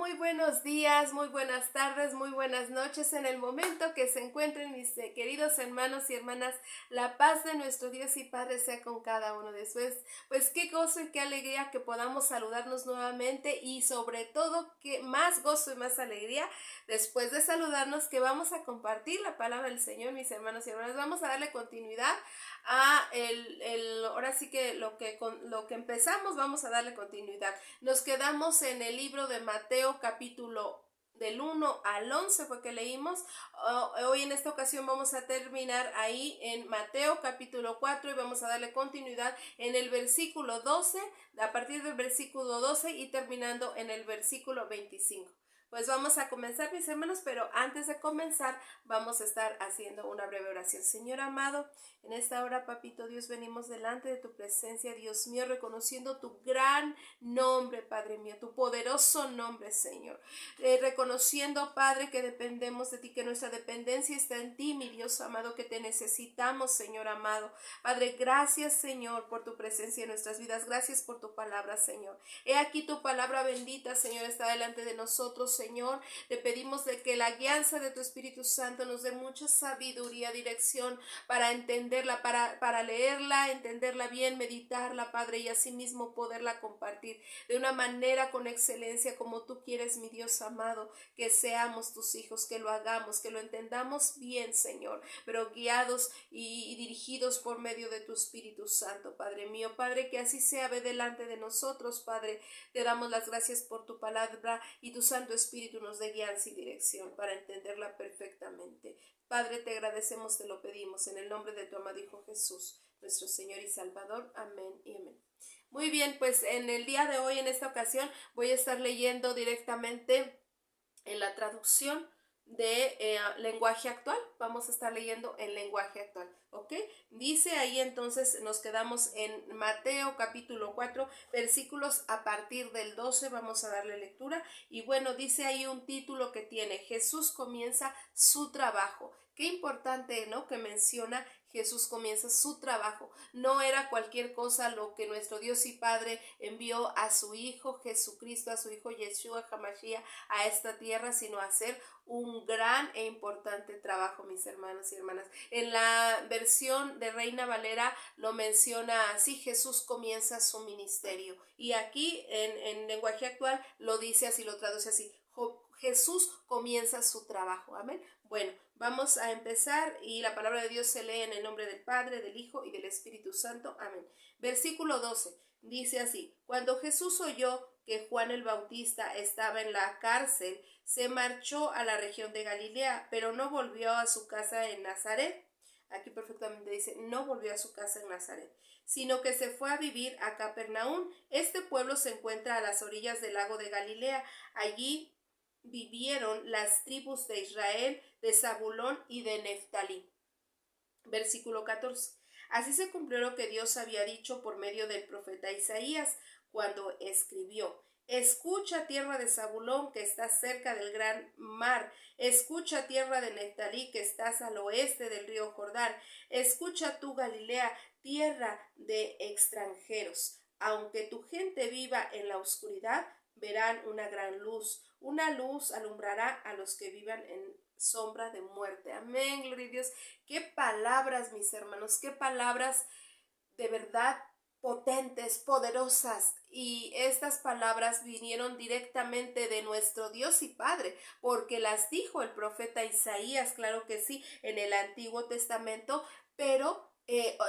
muy buenos días, muy buenas tardes, muy buenas noches. En el momento que se encuentren mis queridos hermanos y hermanas, la paz de nuestro Dios y Padre sea con cada uno de ustedes. Pues qué gozo y qué alegría que podamos saludarnos nuevamente y sobre todo que más gozo y más alegría después de saludarnos que vamos a compartir la palabra del Señor, mis hermanos y hermanas. Vamos a darle continuidad a ahora sí que lo que empezamos, vamos a darle continuidad. Nos quedamos en el libro de Mateo capítulo del 1 al 11 fue que leímos. Hoy en esta ocasión vamos a terminar ahí en Mateo capítulo 4 y vamos a darle continuidad en el versículo 12, a partir del versículo 12 y terminando en el versículo 25. Pues vamos a comenzar, mis hermanos, pero antes de comenzar vamos a estar haciendo una breve oración. Señor amado, en esta hora, papito Dios, venimos delante de tu presencia, Dios mío, reconociendo tu gran nombre, Padre mío, tu poderoso nombre, Señor. Reconociendo, Padre, que dependemos de ti, que nuestra dependencia está en ti, mi Dios amado, que te necesitamos, Señor amado. Padre, gracias, Señor, por tu presencia en nuestras vidas. Gracias por tu palabra, Señor. He aquí tu palabra bendita, Señor, está delante de nosotros, Señor. Te pedimos de que la guianza de tu Espíritu Santo nos dé mucha sabiduría, dirección para entenderla, para leerla, entenderla bien, meditarla, Padre, y asimismo poderla compartir de una manera con excelencia como tú quieres, mi Dios amado, que seamos tus hijos, que lo hagamos, que lo entendamos bien, Señor, pero guiados y dirigidos por medio de tu Espíritu Santo, Padre mío. Padre, que así sea, ve delante de nosotros, Padre. Te damos las gracias por tu palabra y tu Santo Espíritu nos dé guianza y dirección para entenderla perfectamente. Padre, te agradecemos, te lo pedimos en el nombre de tu amado Hijo Jesús, nuestro Señor y Salvador. Amén y amén. Muy bien, pues en el día de hoy, en esta ocasión, voy a estar leyendo directamente en la traducción de lenguaje actual. Vamos a estar leyendo en lenguaje actual, ¿ok? Dice ahí entonces, nos quedamos en Mateo capítulo 4, versículos a partir del 12, vamos a darle lectura. Y bueno, dice ahí un título que tiene: Jesús comienza su trabajo. Qué importante, ¿no? Que menciona Jesús comienza su trabajo. No era cualquier cosa lo que nuestro Dios y Padre envió a su Hijo Jesucristo, a su Hijo Yeshua HaMashiach a esta tierra, sino a hacer un gran e importante trabajo, mis hermanos y hermanas. En la versión de Reina Valera lo menciona así: Jesús comienza su ministerio. Y aquí en lenguaje actual lo dice así, lo traduce así: Jesús comienza su trabajo. Amén. Bueno, vamos a empezar y la palabra de Dios se lee en el nombre del Padre, del Hijo y del Espíritu Santo. Amén. Versículo 12 dice así: Cuando Jesús oyó que Juan el Bautista estaba en la cárcel, se marchó a la región de Galilea, pero no volvió a su casa en Nazaret. Aquí perfectamente dice, no volvió a su casa en Nazaret, sino que se fue a vivir a Capernaum. Este pueblo se encuentra a las orillas del lago de Galilea. Allí vivieron las tribus de Israel, de Zabulón y de Neftalí. Versículo 14. Así se cumplió lo que Dios había dicho por medio del profeta Isaías, cuando escribió: Escucha, tierra de Zabulón, que estás cerca del gran mar. Escucha, tierra de Neftalí, que estás al oeste del río Jordán. Escucha tú, Galilea, tierra de extranjeros. Aunque tu gente viva en la oscuridad, verán una gran luz. Una luz alumbrará a los que vivan en sombra de muerte. Amén, gloria a Dios. Qué palabras, mis hermanos, qué palabras de verdad potentes, poderosas. Y estas palabras vinieron directamente de nuestro Dios y Padre, porque las dijo el profeta Isaías, claro que sí, en el Antiguo Testamento, pero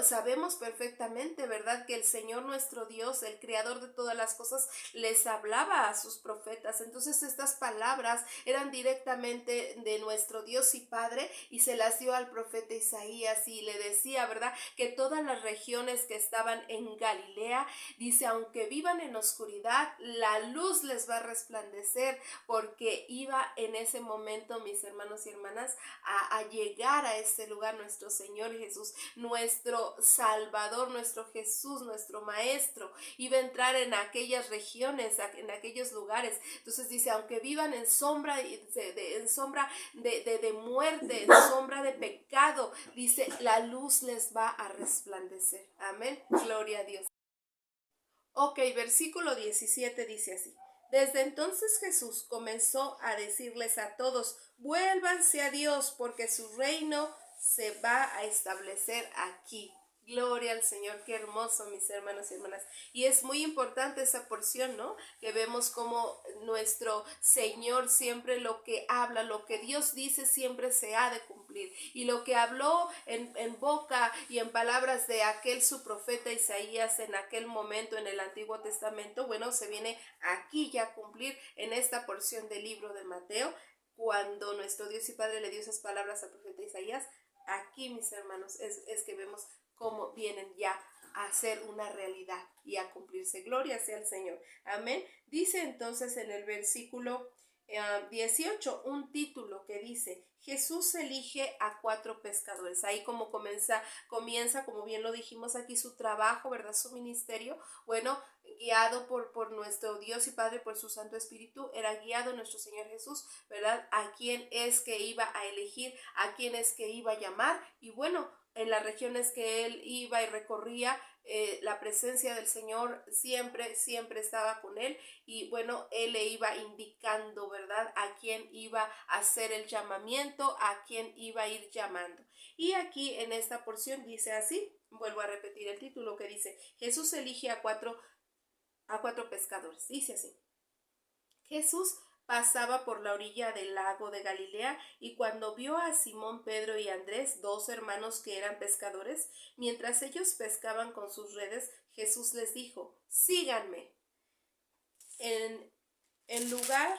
sabemos perfectamente, ¿verdad?, que el Señor nuestro Dios, el creador de todas las cosas, les hablaba a sus profetas. Entonces estas palabras eran directamente de nuestro Dios y Padre y se las dio al profeta Isaías y le decía, ¿verdad?, que todas las regiones que estaban en Galilea, dice, aunque vivan en oscuridad, la luz les va a resplandecer, porque iba en ese momento, mis hermanos y hermanas, a llegar a este lugar nuestro Señor Jesús, nuestro Salvador, nuestro Jesús, nuestro Maestro. Iba a entrar en aquellas regiones, en aquellos lugares. Entonces dice, aunque vivan en sombra de muerte, en sombra de pecado, dice, la luz les va a resplandecer. Amén, gloria a Dios. Ok, versículo 17 dice así: Desde entonces Jesús comenzó a decirles a todos, vuélvanse a Dios porque su reino se va a establecer aquí. Gloria al Señor, qué hermoso, mis hermanos y hermanas. Y es muy importante esa porción, ¿no? Que vemos como nuestro Señor siempre lo que habla, lo que Dios dice siempre se ha de cumplir. Y lo que habló en boca y en palabras de aquel su profeta Isaías en aquel momento en el Antiguo Testamento, bueno, se viene aquí ya a cumplir en esta porción del libro de Mateo, cuando nuestro Dios y Padre le dio esas palabras al profeta Isaías. Aquí, mis hermanos, es que vemos cómo vienen ya a ser una realidad y a cumplirse. Gloria sea al Señor. Amén. Dice entonces en el versículo 18 un título que dice, Jesús elige a 4 pescadores. Ahí como comienza, como bien lo dijimos aquí, su trabajo, ¿verdad? Su ministerio, bueno, guiado por nuestro Dios y Padre, por su Santo Espíritu, era guiado nuestro Señor Jesús, ¿verdad? A quién es que iba a elegir, a quién es que iba a llamar, y bueno, en las regiones que él iba y recorría, la presencia del Señor siempre estaba con él, y bueno, él le iba indicando, ¿verdad?, a quién iba a hacer el llamamiento, a quién iba a ir llamando. Y aquí en esta porción dice así, vuelvo a repetir el título que dice, Jesús elige a cuatro pescadores. Dice así, Jesús pasaba por la orilla del lago de Galilea, y cuando vio a Simón, Pedro y Andrés, 2 hermanos que eran pescadores, mientras ellos pescaban con sus redes, Jesús les dijo, síganme. En lugar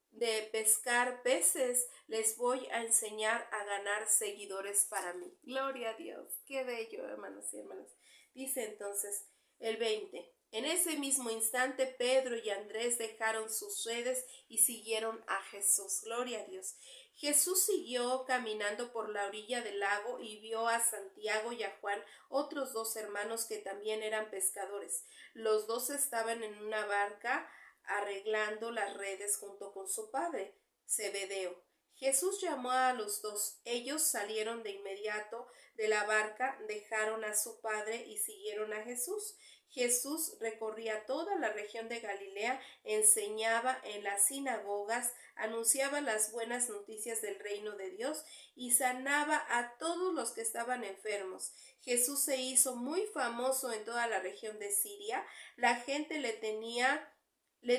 de pescar peces, les voy a enseñar a ganar seguidores para mí. Gloria a Dios, qué bello, hermanos y hermanas. Dice entonces el 20. En ese mismo instante Pedro y Andrés dejaron sus redes y siguieron a Jesús. Gloria a Dios. Jesús siguió caminando por la orilla del lago y vio a Santiago y a Juan, otros 2 hermanos que también eran pescadores. Los 2 estaban en una barca arreglando las redes junto con su padre, Zebedeo. Jesús llamó a los 2. Ellos salieron de inmediato de la barca, dejaron a su padre y siguieron a Jesús. Jesús recorría toda la región de Galilea, enseñaba en las sinagogas, anunciaba las buenas noticias del reino de Dios y sanaba a todos los que estaban enfermos. Jesús se hizo muy famoso en toda la región de Siria. La gente le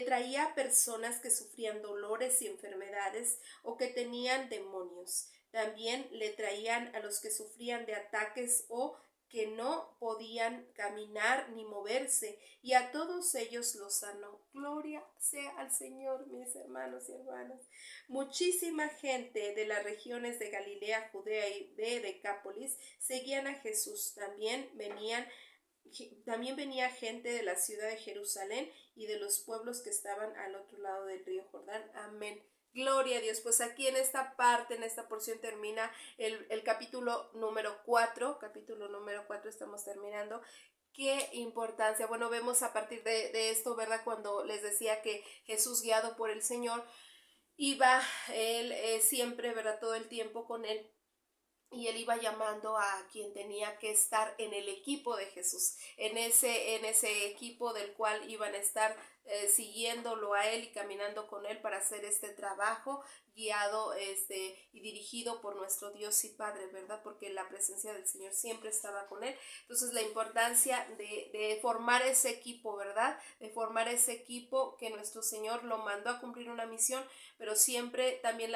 traía personas que sufrían dolores y enfermedades o que tenían demonios. También le traían a los que sufrían de ataques o que no podían caminar ni moverse, y a todos ellos los sanó. Gloria sea al Señor, mis hermanos y hermanas. Muchísima gente de las regiones de Galilea, Judea y de Decápolis seguían a Jesús. También venía gente de la ciudad de Jerusalén y de los pueblos que estaban al otro lado del río Jordán. Amén. Gloria a Dios. Pues aquí en esta parte, en esta porción termina el capítulo número 4. Capítulo número 4 estamos terminando. Qué importancia. Bueno, vemos a partir de esto, ¿verdad? Cuando les decía que Jesús, guiado por el Señor, iba él siempre, ¿verdad? Todo el tiempo con él. Y él iba llamando a quien tenía que estar en el equipo de Jesús, en ese equipo del cual iban a estar siguiéndolo a él y caminando con él para hacer este trabajo, guiado y dirigido por nuestro Dios y Padre, ¿verdad? Porque la presencia del Señor siempre estaba con él. Entonces la importancia de formar ese equipo, ¿verdad? De formar ese equipo que nuestro Señor lo mandó a cumplir una misión, pero siempre también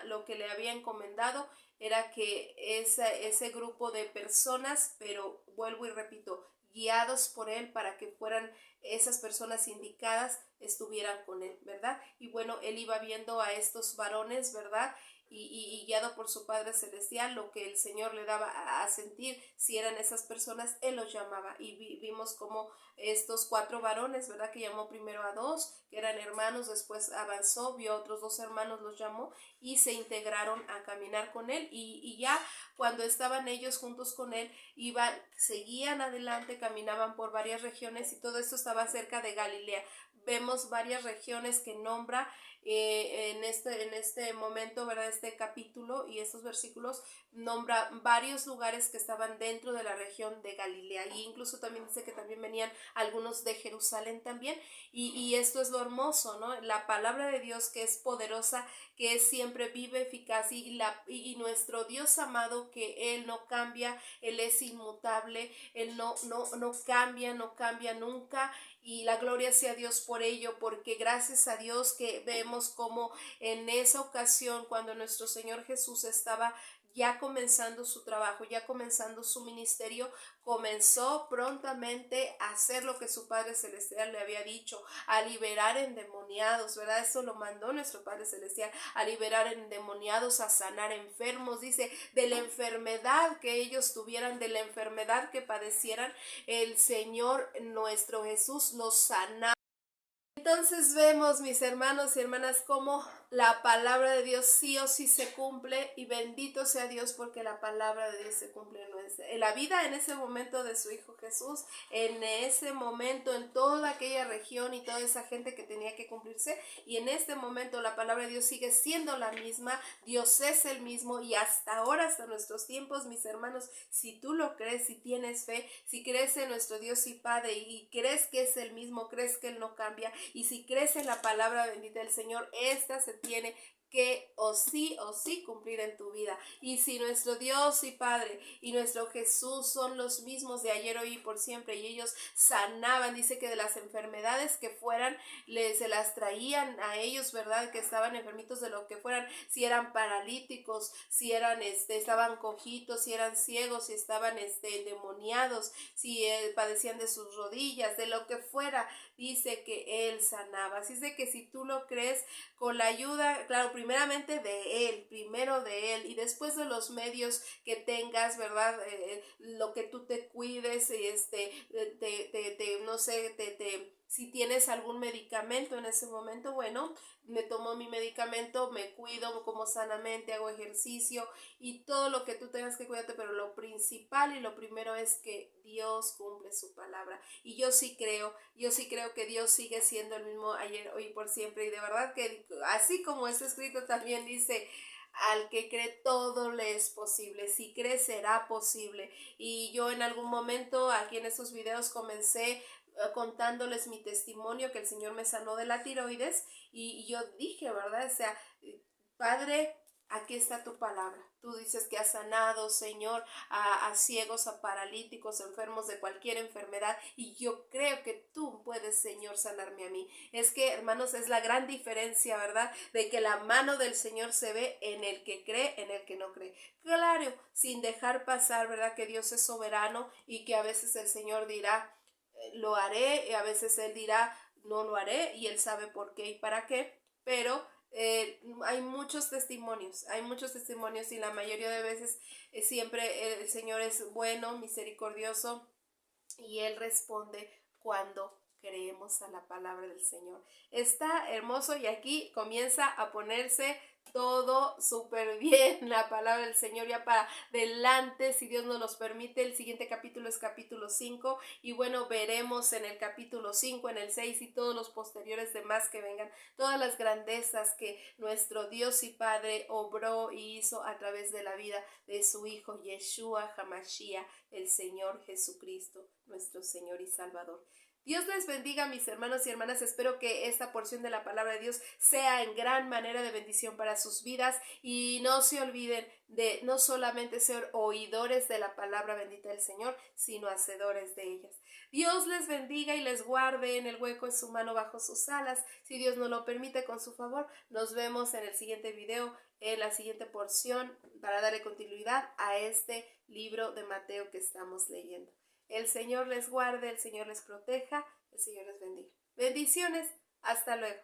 lo que le había encomendado era que ese grupo de personas, pero vuelvo y repito, guiados por él para que fueran esas personas indicadas, estuvieran con él, ¿verdad? Y bueno, él iba viendo a estos varones, ¿verdad? Y guiado por su Padre Celestial, lo que el Señor le daba a sentir, si eran esas personas, él los llamaba. Y vimos como estos 4 varones, ¿verdad? Que llamó primero a 2, que eran hermanos, después avanzó, vio a otros 2 hermanos, los llamó y se integraron a caminar con él. Y ya cuando estaban ellos juntos con él, seguían adelante, caminaban por varias regiones, y todo esto estaba cerca de Galilea. Vemos varias regiones que nombra en este momento, ¿verdad? Este capítulo y estos versículos nombra varios lugares que estaban dentro de la región de Galilea, y incluso también dice que también venían algunos de Jerusalén también, y esto es lo hermoso, ¿no? La palabra de Dios que es poderosa, que es siempre viva, eficaz, y nuestro Dios amado, que Él no cambia, Él es inmutable, Él no cambia nunca, y la gloria sea a Dios por ello, porque gracias a Dios que vemos como en esa ocasión, cuando nuestro Señor Jesús estaba ya comenzando su trabajo, ya comenzando su ministerio, comenzó prontamente a hacer lo que su Padre Celestial le había dicho, a liberar endemoniados, ¿verdad? Eso lo mandó nuestro Padre Celestial, a liberar endemoniados, a sanar enfermos, dice, de la enfermedad que ellos tuvieran, de la enfermedad que padecieran, el Señor nuestro Jesús los sanaba. Entonces vemos, mis hermanos y hermanas, cómo la palabra de Dios sí o sí se cumple, y bendito sea Dios porque la palabra de Dios se cumple en la vida, en ese momento de su Hijo Jesús, en ese momento, en toda aquella región y toda esa gente que tenía que cumplirse, y en este momento la palabra de Dios sigue siendo la misma, Dios es el mismo, y hasta ahora, hasta nuestros tiempos, mis hermanos, si tú lo crees, si tienes fe, si crees en nuestro Dios y Padre y crees que es el mismo, crees que Él no cambia, y si crees en la palabra bendita del Señor, esta se tiene que o sí cumplir en tu vida. Y si nuestro Dios y Padre y nuestro Jesús son los mismos de ayer, hoy y por siempre, y ellos sanaban, dice que de las enfermedades que fueran, se las traían a ellos, ¿verdad? Que estaban enfermitos de lo que fueran, si eran paralíticos, si eran, estaban cojitos, si eran ciegos, si estaban, endemoniados, si padecían de sus rodillas, de lo que fuera, dice que Él sanaba. Así es de que si tú lo crees, con la ayuda, claro, primeramente de Él, primero de Él, y después de los medios que tengas, ¿verdad? Lo que tú te cuides, no sé, si tienes algún medicamento en ese momento, bueno, me tomo mi medicamento, me cuido, como sanamente, hago ejercicio y todo lo que tú tengas que cuidarte, pero lo principal y lo primero es que Dios cumple su palabra. Y yo sí creo que Dios sigue siendo el mismo ayer, hoy y por siempre, y de verdad que así como está escrito también dice, al que cree todo le es posible, si cree será posible. Y yo en algún momento aquí en estos videos comencé contándoles mi testimonio, que el Señor me sanó de la tiroides, y yo dije, ¿verdad? O sea, Padre, aquí está tu palabra. Tú dices que has sanado, Señor, a ciegos, a paralíticos, enfermos de cualquier enfermedad, y yo creo que tú puedes, Señor, sanarme a mí. Es que, hermanos, es la gran diferencia, ¿verdad? De que la mano del Señor se ve en el que cree, en el que no cree. Claro, sin dejar pasar, ¿verdad? Que Dios es soberano y que a veces el Señor dirá, lo haré, y a veces Él dirá, no lo haré, y Él sabe por qué y para qué, pero hay muchos testimonios, y la mayoría de veces siempre el Señor es bueno, misericordioso, y Él responde cuando creemos a la palabra del Señor. Está hermoso, y aquí comienza a ponerse todo súper bien la palabra del Señor ya para adelante, si Dios nos los permite. El siguiente capítulo es capítulo 5, y bueno, veremos en el capítulo 5, en el 6 y todos los posteriores demás que vengan, todas las grandezas que nuestro Dios y Padre obró y hizo a través de la vida de su Hijo Yeshua HaMashiach, el Señor Jesucristo, nuestro Señor y Salvador. Dios les bendiga, mis hermanos y hermanas. Espero que esta porción de la palabra de Dios sea en gran manera de bendición para sus vidas, y no se olviden de no solamente ser oidores de la palabra bendita del Señor, sino hacedores de ellas. Dios les bendiga y les guarde en el hueco de su mano bajo sus alas. Si Dios nos lo permite, con su favor, nos vemos en el siguiente video, en la siguiente porción, para darle continuidad a este libro de Mateo que estamos leyendo. El Señor les guarde, el Señor les proteja, el Señor les bendiga. Bendiciones, hasta luego.